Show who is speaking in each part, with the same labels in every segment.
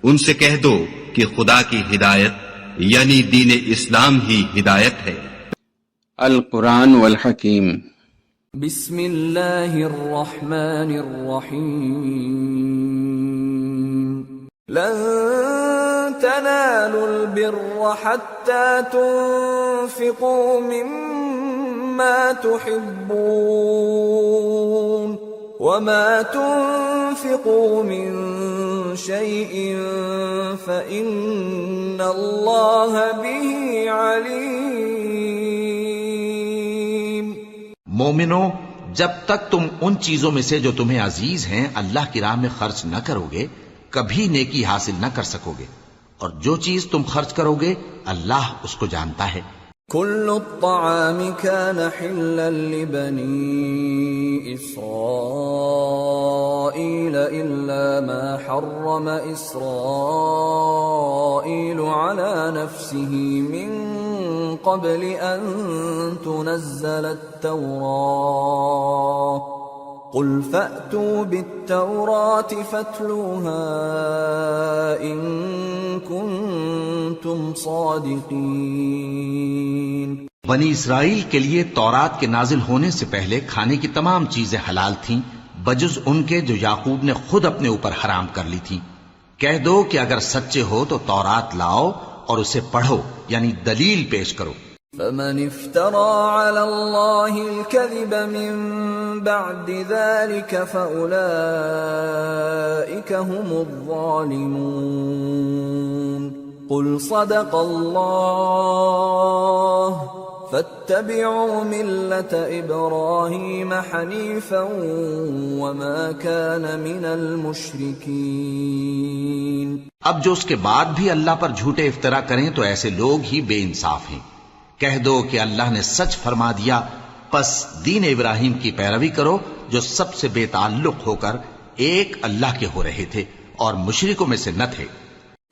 Speaker 1: ان سے کہہ دو کہ خدا کی ہدایت یعنی دین اسلام ہی ہدایت ہے۔
Speaker 2: القرآن والحکیم۔
Speaker 3: بسم اللہ الرحمن الرحیم۔ لن تنالوا البر حتى تنفقوا مما تحبون وما تنفقوا من شيء فإن الله به عليم۔
Speaker 4: مومنو، جب تک تم ان چیزوں میں سے جو تمہیں عزیز ہیں اللہ کی راہ میں خرچ نہ کرو گے کبھی نیکی حاصل نہ کر سکو گے، اور جو چیز تم خرچ کرو گے اللہ اس کو جانتا ہے۔
Speaker 3: كل الطعام كان حلا لبني إسرائيل إلا ما حرم إسرائيل على نفسه من قبل أن تنزل التوراة قل فأتوا بالتوراة فاتلوها إن كنتم صادقين۔
Speaker 4: بنی اسرائیل کے لیے تورات کے نازل ہونے سے پہلے کھانے کی تمام چیزیں حلال تھیں بجز ان کے جو یعقوب نے خود اپنے اوپر حرام کر لی تھی۔ کہہ دو کہ اگر سچے ہو تو تورات لاؤ اور اسے پڑھو، یعنی دلیل پیش کرو۔
Speaker 3: فمن افترى على الله الكذب من بعد ذلك فأولئك هم الظالمون۔ قل صدق الله فاتبعوا ملة إبراهيم حنيفا وما كان من المشركين۔
Speaker 4: اب جو اس کے بعد بھی اللہ پر جھوٹے افطرا کریں تو ایسے لوگ ہی بے انصاف ہیں۔ کہہ دو کہ اللہ نے سچ فرما دیا، پس دین ابراہیم کی پیروی کرو جو سب سے بے تعلق ہو کر ایک اللہ کے ہو رہے تھے اور مشرکوں میں سے نہ تھے۔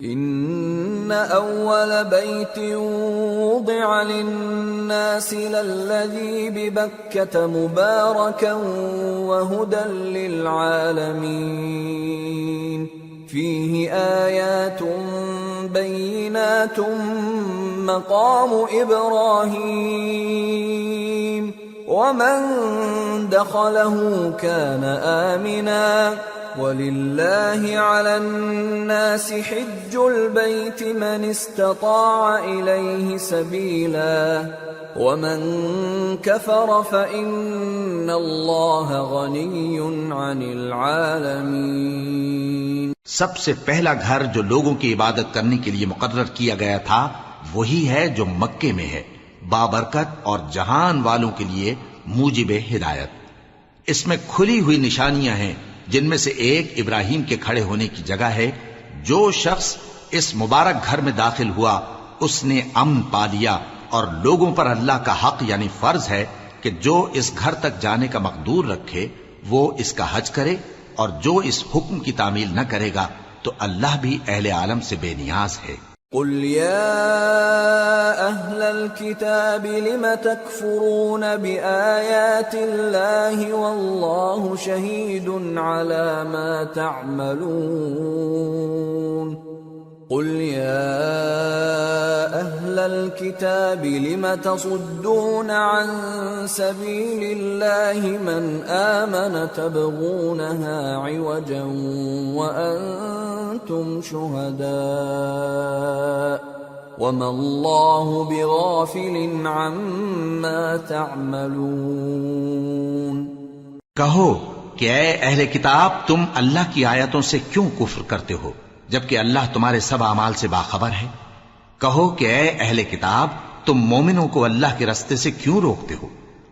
Speaker 3: ان اول بیت وضع للناس للذی ببکۃ مبارکا وہدی للعالمین فیہ آیات بینات مقام ابراہیم ومن دخلہ کان آمنا وَلِلَّهِ عَلَى النَّاسِ حِجُّ الْبَيْتِ مَنِ اسْتَطَاعَ إِلَيْهِ سَبِيلًا وَمَنْ كَفَرَ فَإِنَّ اللَّهَ غَنِيٌّ عَنِ الْعَالَمِينَ۔
Speaker 4: سب سے پہلا گھر جو لوگوں کی عبادت کرنے کے لیے مقرر کیا گیا تھا وہی ہے جو مکے میں ہے، بابرکت اور جہان والوں کے لیے موجب ہدایت۔ اس میں کھلی ہوئی نشانیاں ہیں جن میں سے ایک ابراہیم کے کھڑے ہونے کی جگہ ہے۔ جو شخص اس مبارک گھر میں داخل ہوا اس نے امن پا لیا، اور لوگوں پر اللہ کا حق یعنی فرض ہے کہ جو اس گھر تک جانے کا مقدور رکھے وہ اس کا حج کرے، اور جو اس حکم کی تعمیل نہ کرے گا تو اللہ بھی اہل عالم سے بے نیاز ہے۔
Speaker 3: قل يا أهل الكتاب لم تكفرون بآيات الله والله شهيد على ما تعملون۔ قل يا أهل الكتاب لم تصدون عن سبيل الله من آمن تبغونها عوجا وأنتم شهداء وما الله بغافل عما تعملون۔
Speaker 4: کہو کہ اے اہل کتاب تم اللہ کی آیتوں سے کیوں کفر کرتے ہو جبکہ اللہ تمہارے سب اعمال سے باخبر ہے۔ کہو کہ اے اہل کتاب تم مومنوں کو اللہ کے رستے سے کیوں روکتے ہو،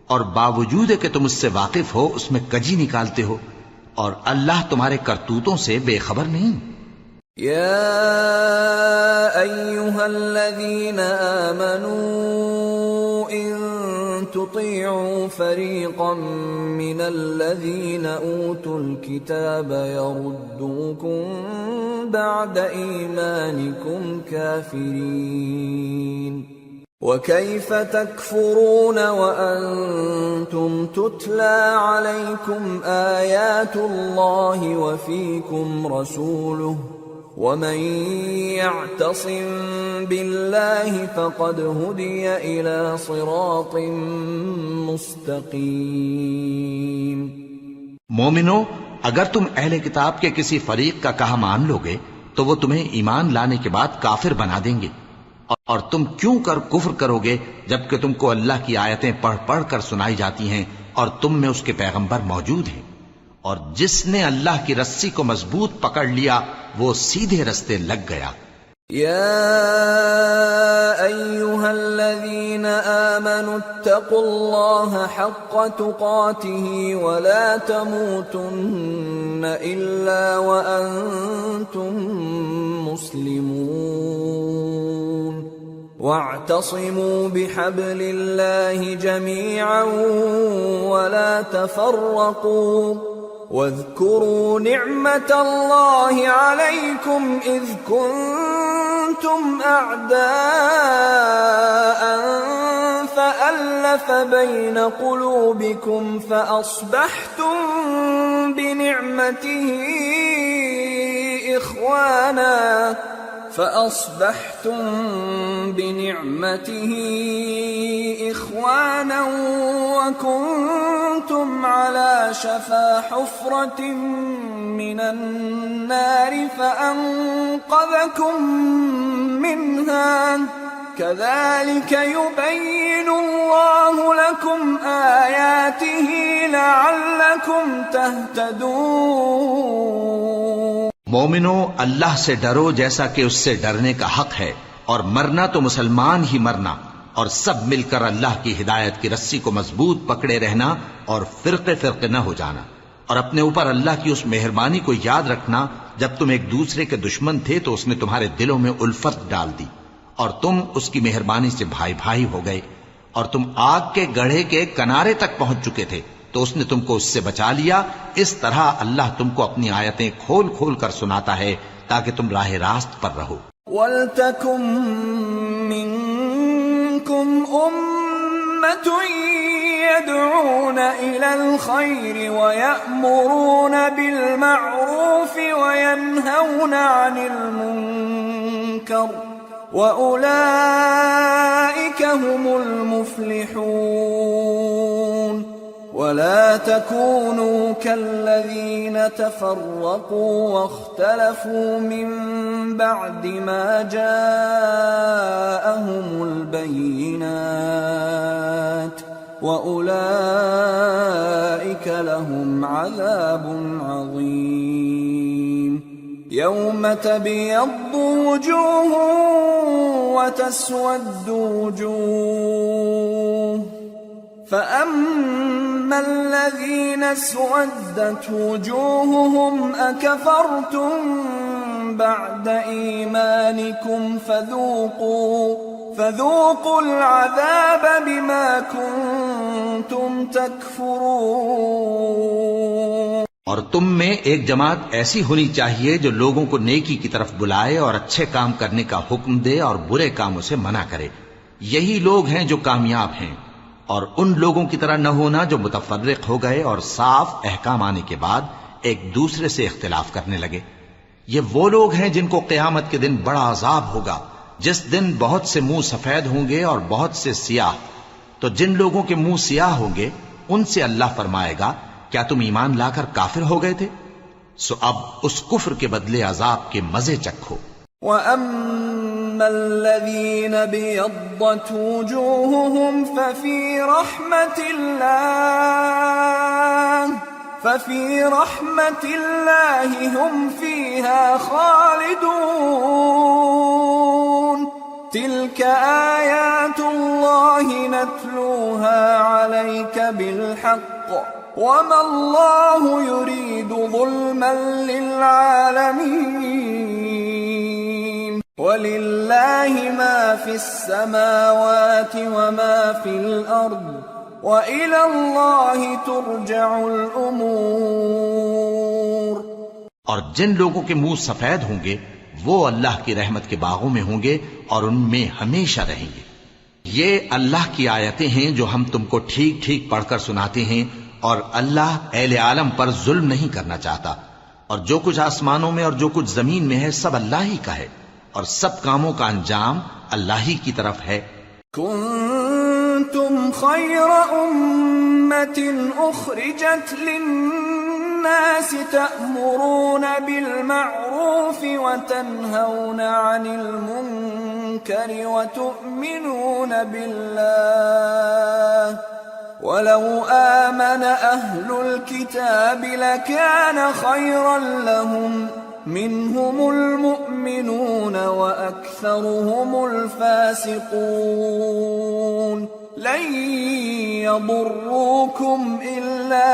Speaker 4: اور باوجود کہ تم اس سے واقف ہو اس میں کجی نکالتے ہو، اور اللہ تمہارے کرتوتوں سے بے خبر نہیں۔
Speaker 3: یا ایھا الذین آمنوا ان تطیعوا فریقا من الذین اوتوا الکتاب یردوکم بعد ایمانکم کافرین وَكَيْفَ تَكْفُرُونَ وَأَنْتُمْ تُتْلَى عَلَيْكُمْ آيَاتُ اللَّهِ وَفِيكُمْ رَسُولُهُ ومن يعتصم بالله فقد هدي إلى صراط مستقيم۔
Speaker 4: مومنو، اگر تم اہل کتاب کے کسی فریق کا کہا مان لو گے تو وہ تمہیں ایمان لانے کے بعد کافر بنا دیں گے، اور تم کیوں کر کفر کرو گے جبکہ تم کو اللہ کی آیتیں پڑھ پڑھ کر سنائی جاتی ہیں اور تم میں اس کے پیغمبر موجود ہیں۔ اور جس نے اللہ کی رسی کو مضبوط پکڑ لیا وہ سیدھے رستے لگ گیا۔
Speaker 3: يا أيها الذين آمنوا اتقوا الله حق تقاته ولا تموتن إلا وأنتم مسلمون واعتصموا بحبل الله جميعا ولا تفرقوا واذكروا نعمة الله عليكم إذ كنتم أعداء فألف بين قلوبكم فأصبحتم بنعمته إخوانا وكنتم على شفا حفرة من النار فأنقذكم منها كذلك يبين الله لكم آياته لعلكم تهتدون۔
Speaker 4: مومنو، اللہ سے ڈرو جیسا کہ اس سے ڈرنے کا حق ہے، اور مرنا تو مسلمان ہی مرنا، اور سب مل کر اللہ کی ہدایت کی رسی کو مضبوط پکڑے رہنا اور فرقے فرقے نہ ہو جانا، اور اپنے اوپر اللہ کی اس مہربانی کو یاد رکھنا جب تم ایک دوسرے کے دشمن تھے تو اس نے تمہارے دلوں میں الفت ڈال دی اور تم اس کی مہربانی سے بھائی بھائی ہو گئے، اور تم آگ کے گڑھے کے کنارے تک پہنچ چکے تھے تو اس نے تم کو اس سے بچا لیا۔ اس طرح اللہ تم کو اپنی آیتیں کھول کھول کر سناتا ہے تاکہ تم راہ راست پر رہو۔
Speaker 3: وَلْتَكُن مِّنكُمْ أُمَّةٌ يَدْعُونَ إِلَى الْخَيْرِ وَيَأْمُرُونَ بِالْمَعْرُوفِ وَيَنْهَوْنَ عَنِ الْمُنكَرِ وَأُولَئِكَ هُمُ الْمُفْلِحُونَ۔ ولا تكونوا كالذين تفرقوا واختلفوا من بعد ما جاءهم البينات وأولئك لهم عذاب عظيم۔ يوم تبيض وجوه وتسود وجوه فأما الذين اسودت وجوههم أكفرتم بعد إيمانكم فذوقوا العذاب بما كنتم تكفرون۔
Speaker 4: اور تم میں ایک جماعت ایسی ہونی چاہیے جو لوگوں کو نیکی کی طرف بلائے اور اچھے کام کرنے کا حکم دے اور برے کاموں سے منع کرے، یہی لوگ ہیں جو کامیاب ہیں۔ اور ان لوگوں کی طرح نہ ہونا جو متفرق ہو گئے اور صاف احکام آنے کے بعد ایک دوسرے سے اختلاف کرنے لگے۔ یہ وہ لوگ ہیں جن کو قیامت کے دن بڑا عذاب ہوگا، جس دن بہت سے منہ سفید ہوں گے اور بہت سے سیاہ۔ تو جن لوگوں کے منہ سیاہ ہوں گے ان سے اللہ فرمائے گا، کیا تم ایمان لا کر کافر ہو گئے تھے؟ سو اب اس کفر کے بدلے عذاب کے مزے چکھو۔
Speaker 3: وَأَمَّا الَّذِينَ بِيَضَّتْ وُجُوهُهُمْ فَفِي رَحْمَةِ اللَّهِ هُمْ فِيهَا خَالِدُونَ۔ تِلْكَ آيَاتُ اللَّهِ نَتْلُوهَا عَلَيْكَ بِالْحَقِّ وَمَا اللَّهُ يُرِيدُ ظُلْمًا لِّلْعَالَمِينَ۔ وَلِلَّهِ مَا فِي السَّمَاوَاتِ وَمَا فِي الْأَرْضِ وَإِلَى اللَّهِ تُرْجَعُ الْأُمُورُ۔
Speaker 4: اور جن لوگوں کے منہ سفید ہوں گے وہ اللہ کی رحمت کے باغوں میں ہوں گے اور ان میں ہمیشہ رہیں گے۔ یہ اللہ کی آیتیں ہیں جو ہم تم کو ٹھیک ٹھیک پڑھ کر سناتے ہیں، اور اللہ اہل عالم پر ظلم نہیں کرنا چاہتا۔ اور جو کچھ آسمانوں میں اور جو کچھ زمین میں ہے سب اللہ ہی کا ہے، اور سب کاموں کا انجام اللہ ہی کی طرف ہے۔
Speaker 3: كنتم خير أمة أخرجت للناس تأمرون بالمعروف وتنهون عن المنكر وتؤمنون بالله ولو آمن أهل الكتاب لكان خيرا لهم منهم المؤمنون وأكثرهم الفاسقون لن يضروكم إلا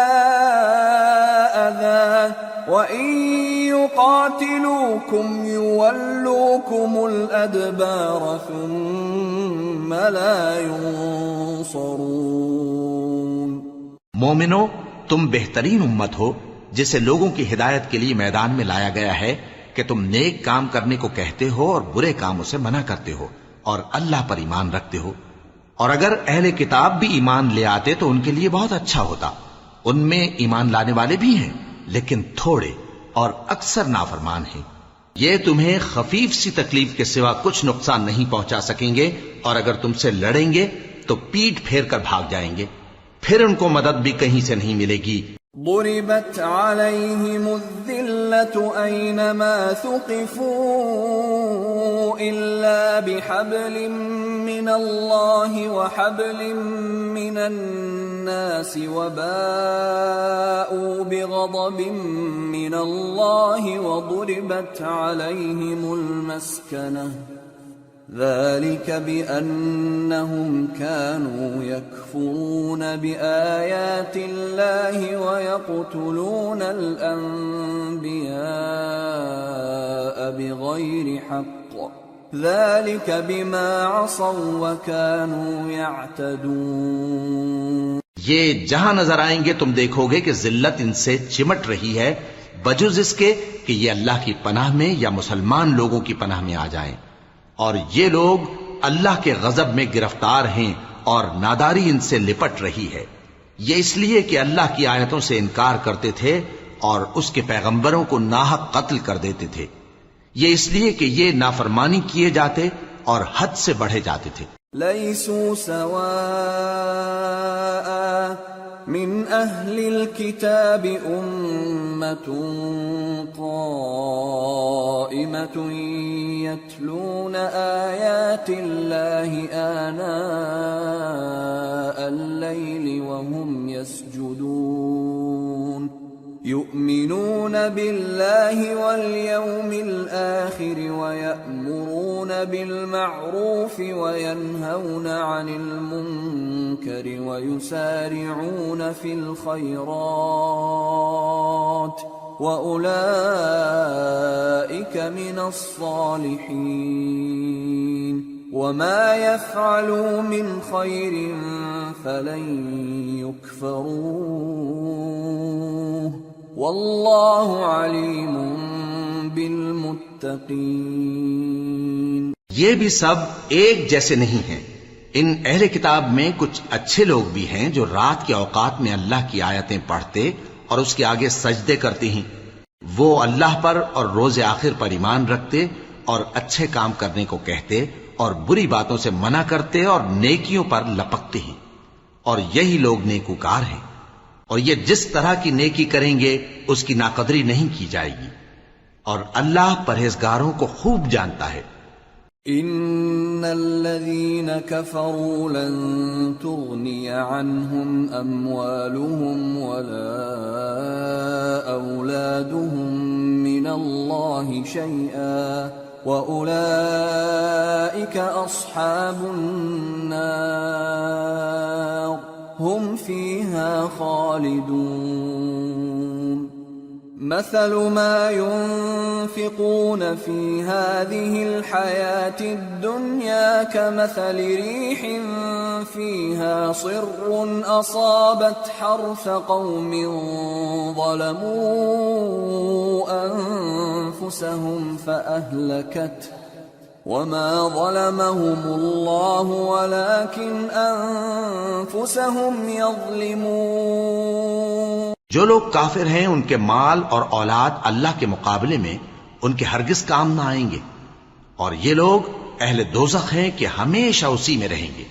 Speaker 3: أذى وإن يقاتلوكم يولوكم الأدبار ثم لا ينصرون۔
Speaker 4: مومنو، تم بہترین امت ہو جسے لوگوں کی ہدایت کے لیے میدان میں لایا گیا ہے کہ تم نیک کام کرنے کو کہتے ہو اور برے کاموں سے منع کرتے ہو اور اللہ پر ایمان رکھتے ہو۔ اور اگر اہل کتاب بھی ایمان لے آتے تو ان کے لیے بہت اچھا ہوتا۔ ان میں ایمان لانے والے بھی ہیں لیکن تھوڑے اور اکثر نافرمان ہیں۔ یہ تمہیں خفیف سی تکلیف کے سوا کچھ نقصان نہیں پہنچا سکیں گے، اور اگر تم سے لڑیں گے تو پیٹ پھیر کر بھاگ جائیں گے، پھر ان کو مدد بھی کہیں سے نہیں ملے گی۔
Speaker 3: ضربت عليهم الذلة أينما ثقفوا إلا بحبل من الله وحبل من الناس وباءوا بغضب من الله وضربت عليهم المسكنة ذلك بأنهم كانوا يكفرون بآيات الله ويقتلون الأنبياء بغير حق ذلك بما عصوا وكانوا يعتدون۔
Speaker 4: یہ جہاں نظر آئیں گے تم دیکھو گے کہ ذلت ان سے چمٹ رہی ہے بجز اس کے کہ یہ اللہ کی پناہ میں یا مسلمان لوگوں کی پناہ میں آ جائیں، اور یہ لوگ اللہ کے غضب میں گرفتار ہیں اور ناداری ان سے لپٹ رہی ہے۔ یہ اس لیے کہ اللہ کی آیتوں سے انکار کرتے تھے اور اس کے پیغمبروں کو ناحق قتل کر دیتے تھے۔ یہ اس لیے کہ یہ نافرمانی کیے جاتے اور حد سے بڑھے جاتے تھے۔
Speaker 3: ليسوا سواء من أهل الكتاب أمة قائمة يتلون آيات الله آناء الليل وهم يسجدون يؤمنون بالله واليوم الآخر ويأمرون بالمعروف وينهون عن المنكر ويسارعون في الخيرات وأولئك من الصالحين وما يفعلوا من خير فلن يكفروه واللہ علیم بالمتقین۔
Speaker 4: یہ بھی سب ایک جیسے نہیں ہیں۔ ان اہل کتاب میں کچھ اچھے لوگ بھی ہیں جو رات کے اوقات میں اللہ کی آیتیں پڑھتے اور اس کے آگے سجدے کرتے ہیں۔ وہ اللہ پر اور روز آخر پر ایمان رکھتے اور اچھے کام کرنے کو کہتے اور بری باتوں سے منع کرتے اور نیکیوں پر لپکتے ہیں، اور یہی لوگ نیکوکار ہیں۔ اور یہ جس طرح کی نیکی کریں گے اس کی ناقدری نہیں کی جائے گی، اور اللہ پرہیزگاروں کو خوب جانتا ہے۔
Speaker 3: ان الذين كفروا لن تغني عنهم اموالهم ولا اولادهم من الله شيئا واولئك اصحاب النار هم فيها خالدون۔ مثل ما ينفقون في هذه الحياة الدنيا كمثل ريح فيها صر أصابت حرث قوم ظلموا أنفسهم فأهلكته وما ظلمهم الله ولكن أنفسهم يظلمون۔
Speaker 4: جو لوگ کافر ہیں ان کے مال اور اولاد اللہ کے مقابلے میں ان کے ہرگز کام نہ آئیں گے، اور یہ لوگ اہل دوزخ ہیں کہ ہمیشہ اسی میں رہیں گے۔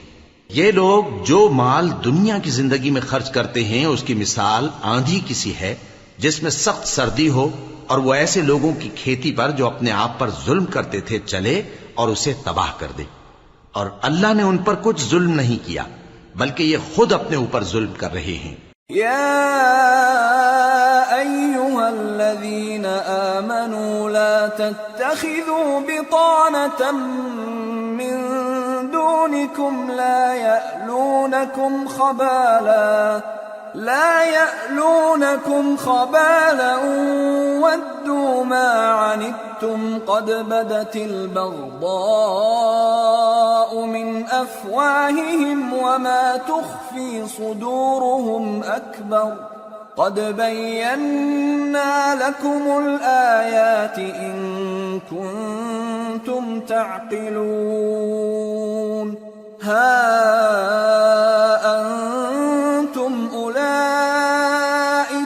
Speaker 4: یہ لوگ جو مال دنیا کی زندگی میں خرچ کرتے ہیں اس کی مثال آندھی کسی ہے جس میں سخت سردی ہو اور وہ ایسے لوگوں کی کھیتی پر جو اپنے آپ پر ظلم کرتے تھے چلے اور اسے تباہ کر دے، اور اللہ نے ان پر کچھ ظلم نہیں کیا بلکہ یہ خود اپنے اوپر ظلم کر رہے ہیں۔
Speaker 3: يا أيها الذين آمنوا لا تتخذوا بطانة من دونكم لا يألونكم خبالا ودوا ما عنتم قد بدت البغضاء من أفواههم وما تخفي صدورهم أكبر قد بينا لكم الآيات إن كنتم تعقلون ها أنتم أولئك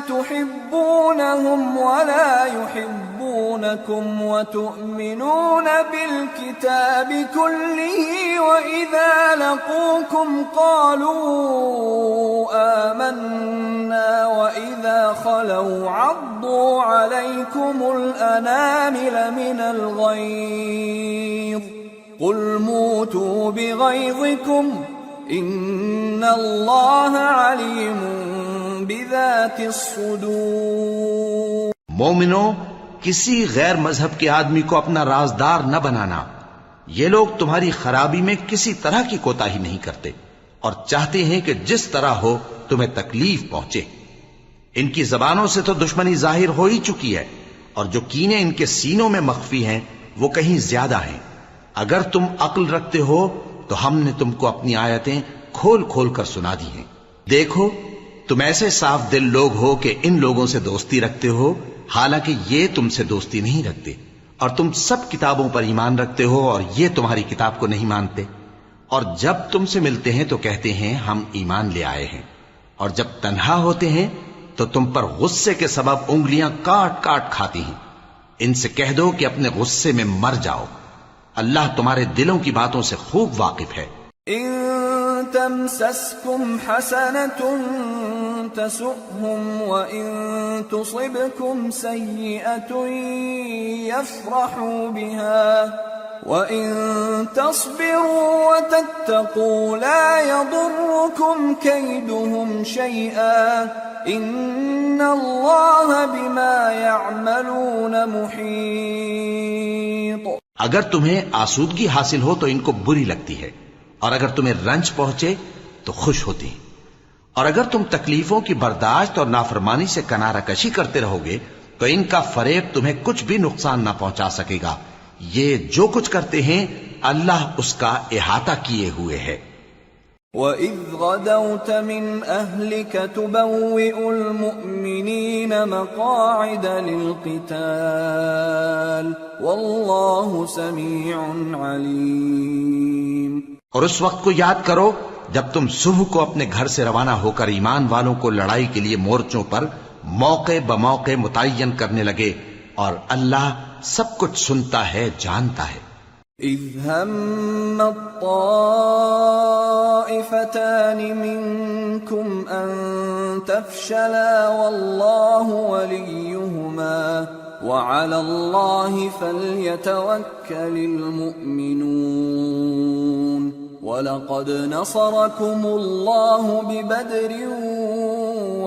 Speaker 3: تحبونهم ولا يحبونكم وتؤمنون بالكتاب كله وإذا لقوكم قالوا آمنا وإذا خلوا عضوا عليكم الأنامل من الغيظ قل موتوا بغيظكم إن الله عليم بذات الصدور۔
Speaker 4: مومنو، کسی غیر مذہب کے آدمی کو اپنا رازدار نہ بنانا۔ یہ لوگ تمہاری خرابی میں کسی طرح کی کوتاہی نہیں کرتے اور چاہتے ہیں کہ جس طرح ہو تمہیں تکلیف پہنچے۔ ان کی زبانوں سے تو دشمنی ظاہر ہو ہی چکی ہے، اور جو کینے ان کے سینوں میں مخفی ہیں وہ کہیں زیادہ ہیں۔ اگر تم عقل رکھتے ہو تو ہم نے تم کو اپنی آیتیں کھول کھول کر سنا دی ہیں۔ دیکھو، تم ایسے صاف دل لوگ ہو کہ ان لوگوں سے دوستی رکھتے ہو حالانکہ یہ تم سے دوستی نہیں رکھتے، اور تم سب کتابوں پر ایمان رکھتے ہو اور یہ تمہاری کتاب کو نہیں مانتے، اور جب تم سے ملتے ہیں تو کہتے ہیں ہم ایمان لے آئے ہیں، اور جب تنہا ہوتے ہیں تو تم پر غصے کے سبب انگلیاں کاٹ کاٹ کھاتی ہیں۔ ان سے کہہ دو کہ اپنے غصے میں مر جاؤ، اللہ تمہارے دلوں کی باتوں سے خوب واقف ہے۔
Speaker 3: إن تمسسكم حسنة تسؤهم وإن تصبكم سيئة يفرحوا بها وإن تصبروا وتتقوا لا يضركم كيدهم شيئا إن الله بما يعملون محيط۔
Speaker 4: اگر تمہیں آسودگی حاصل ہو تو ان کو بری لگتی ہے، اور اگر تمہیں رنج پہنچے تو خوش ہوتی ہیں، اور اگر تم تکلیفوں کی برداشت اور نافرمانی سے کنارہ کشی کرتے رہو گے تو ان کا فریب تمہیں کچھ بھی نقصان نہ پہنچا سکے گا۔ یہ جو کچھ کرتے ہیں اللہ اس کا احاطہ کیے ہوئے ہے۔
Speaker 3: وَإِذْ غَدَوْتَ مِنْ أَهْلِكَ تُبَوِّئُ الْمُؤْمِنِينَ مَقَاعِدَ لِلْقِتَالِ وَاللَّهُ سَمِيعٌ عَلِيمٌ۔
Speaker 4: اور اس وقت کو یاد کرو جب تم صبح کو اپنے گھر سے روانہ ہو کر ایمان والوں کو لڑائی کے لیے مورچوں پر موقع بموقع متعین کرنے لگے، اور اللہ سب کچھ سنتا ہے، جانتا ہے۔
Speaker 3: إِذْ هَمَّ الطَّائِفَتَانِ مِنْكُمْ أَنْ تَفْشَلَا وَاللَّهُ وَلِيُّهُمَا وَعَلَى اللَّهِ فَلْيَتَوَكَّلِ الْمُؤْمِنُونَ وَلَقَدْ نَصَرَكُمُ اللَّهُ بِبَدْرٍ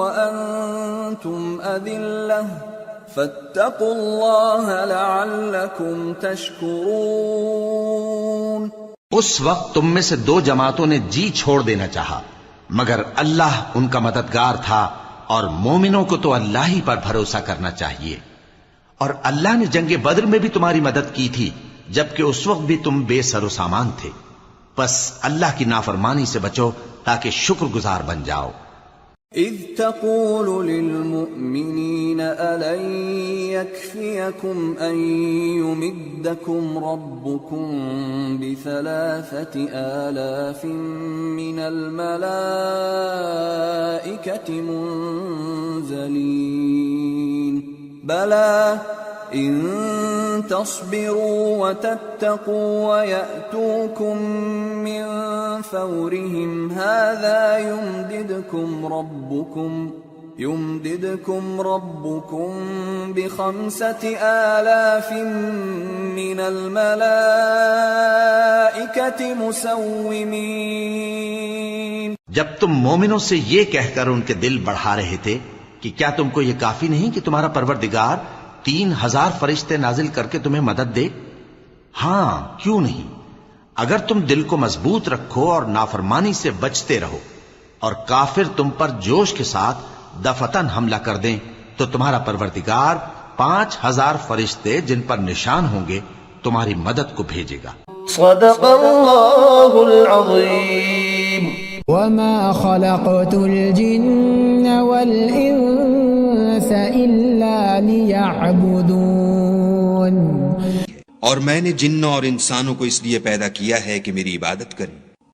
Speaker 3: وَأَنْتُمْ أَذِلَّةٌ فَاتَّقُوا اللَّهَ لَعَلَّكُمْ تَشْكُرُونَ۔
Speaker 4: اس وقت تم میں سے دو جماعتوں نے جی چھوڑ دینا چاہا، مگر اللہ ان کا مددگار تھا، اور مومنوں کو تو اللہ ہی پر بھروسہ کرنا چاہیے۔ اور اللہ نے جنگ بدر میں بھی تمہاری مدد کی تھی جبکہ اس وقت بھی تم بے سر و سامان تھے، بس اللہ کی نافرمانی سے بچو تاکہ شکر گزار بن جاؤ۔
Speaker 3: إذ تقول للمؤمنين ألن يكفيكم أن يمدكم ربكم ب3,000 من الملائكة منزلين بلى إن تصبروا وتتقوا ويأتوكم من فورهم هذا يمددكم ربكم ب5,000 من الملائكة مسومين.
Speaker 4: جب تم مومنوں سے یہ کہہ کر ان کے دل بڑھا رہے تھے کہ کیا تم کو یہ کافی نہیں کہ تمہارا پروردگار 3,000 فرشتے نازل کر کے تمہیں مدد دے؟ ہاں کیوں نہیں، اگر تم دل کو مضبوط رکھو اور نافرمانی سے بچتے رہو اور کافر تم پر جوش کے ساتھ دفتن حملہ کر دیں تو تمہارا پروردگار 5,000 فرشتے جن پر نشان ہوں گے تمہاری مدد کو بھیجے گا.
Speaker 5: صدق اللہ العظیم.
Speaker 6: وما خلقت الجن والانس الا ليعبدون.
Speaker 1: اور میں نے جنوں اور انسانوں کو اس لیے پیدا کیا ہے کہ میری عبادت کریں.